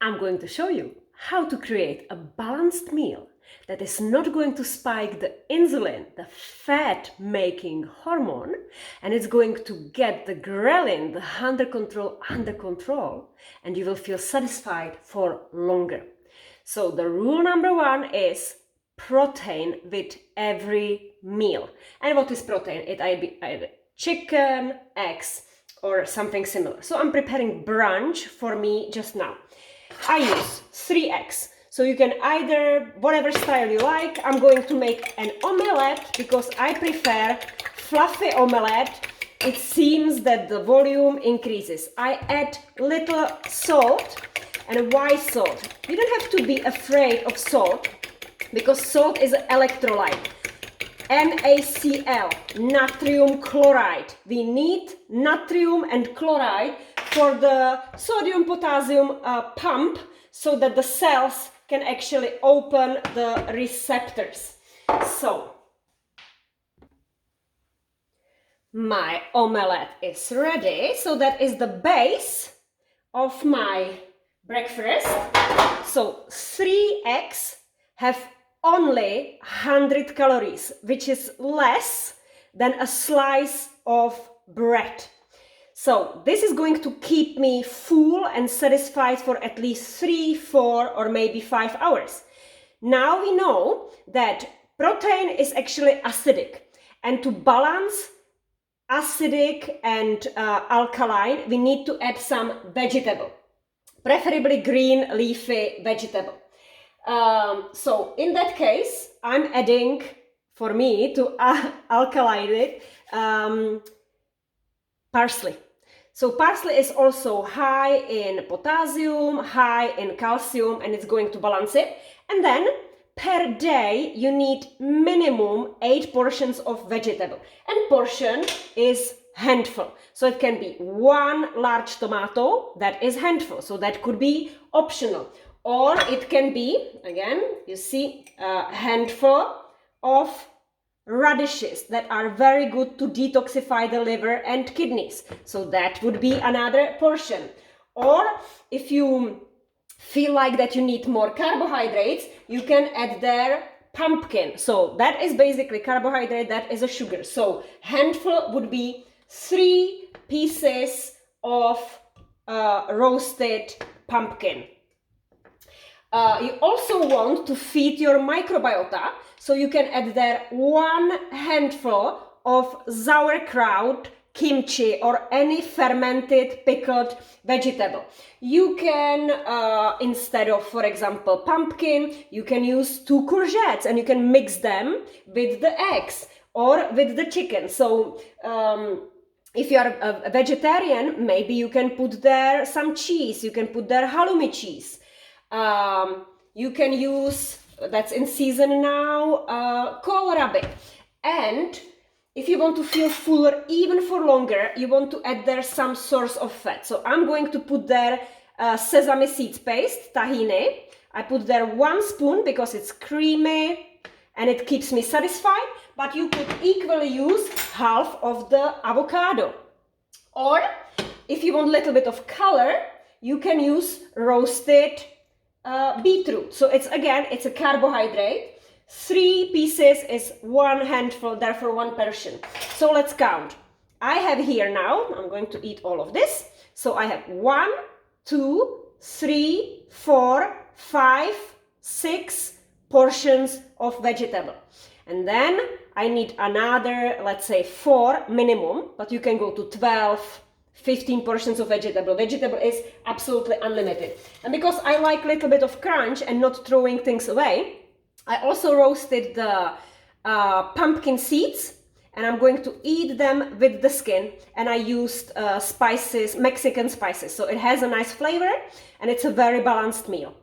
I'm going to show you how to create a balanced meal that is not going to spike the insulin, the fat-making hormone, and it's going to get the ghrelin, the under control, and you will feel satisfied for longer. So the rule number one is protein with every meal. And what is protein? It either chicken, eggs, or something similar. So I'm preparing brunch for me just now. I use 3 eggs. So you can either, whatever style you like, I'm going to make an omelette because I prefer fluffy omelette. It seems that the volume increases. I add little salt. And why salt? You don't have to be afraid of salt because salt is an electrolyte. NaCl, natrium chloride. We need natrium and chloride for the sodium-potassium pump so that the cells can actually open the receptors. So, my omelette is ready. So that is the base of my breakfast. So 3 eggs have only 100 calories, which is less than a slice of bread. So this is going to keep me full and satisfied for at least 3, 4, or maybe 5 hours. Now we know that protein is actually acidic, and to balance acidic and alkaline, we need to add some vegetable, preferably green leafy vegetable. So in that case, I'm adding, for me, to alkaline it, parsley. So parsley is also high in potassium, high in calcium, and it's going to balance it. And then per day, you need minimum 8 portions of vegetable. And portion is handful. So it can be 1 large tomato, that is handful. So that could be optional. Or it can be, again, you see, a handful of radishes that are very good to detoxify the liver and kidneys. So that would be another portion. Or if you feel like that you need more carbohydrates, you can add there pumpkin. So that is basically carbohydrate, that is a sugar. So handful would be 3 pieces of roasted pumpkin. You also want to feed your microbiota, so you can add there 1 handful of sauerkraut, kimchi, or any fermented pickled vegetable. You can, instead of, for example, pumpkin, you can use 2 courgettes and you can mix them with the eggs or with the chicken. So if you are a vegetarian, maybe you can put there some cheese, you can put there halloumi cheese. You can use, that's in season now, kohlrabi. And if you want to feel fuller even for longer, you want to add there some source of fat. So I'm going to put there sesame seeds paste, tahini. I put there 1 spoon because it's creamy and it keeps me satisfied. But you could equally use half of the avocado. Or if you want a little bit of color, you can use roasted beetroot. So it's a carbohydrate. 3 pieces is 1 handful, therefore 1 portion. So let's count. I have here now, I'm going to eat all of this. So I have 1, 2, 3, 4, 5, 6 portions of vegetable. And then I need another, let's say 4 minimum, but you can go to 12, 15 portions of vegetable. Vegetable is absolutely unlimited. And because I like a little bit of crunch and not throwing things away, I also roasted the pumpkin seeds, and I'm going to eat them with the skin. And I used spices, Mexican spices. So it has a nice flavor and it's a very balanced meal.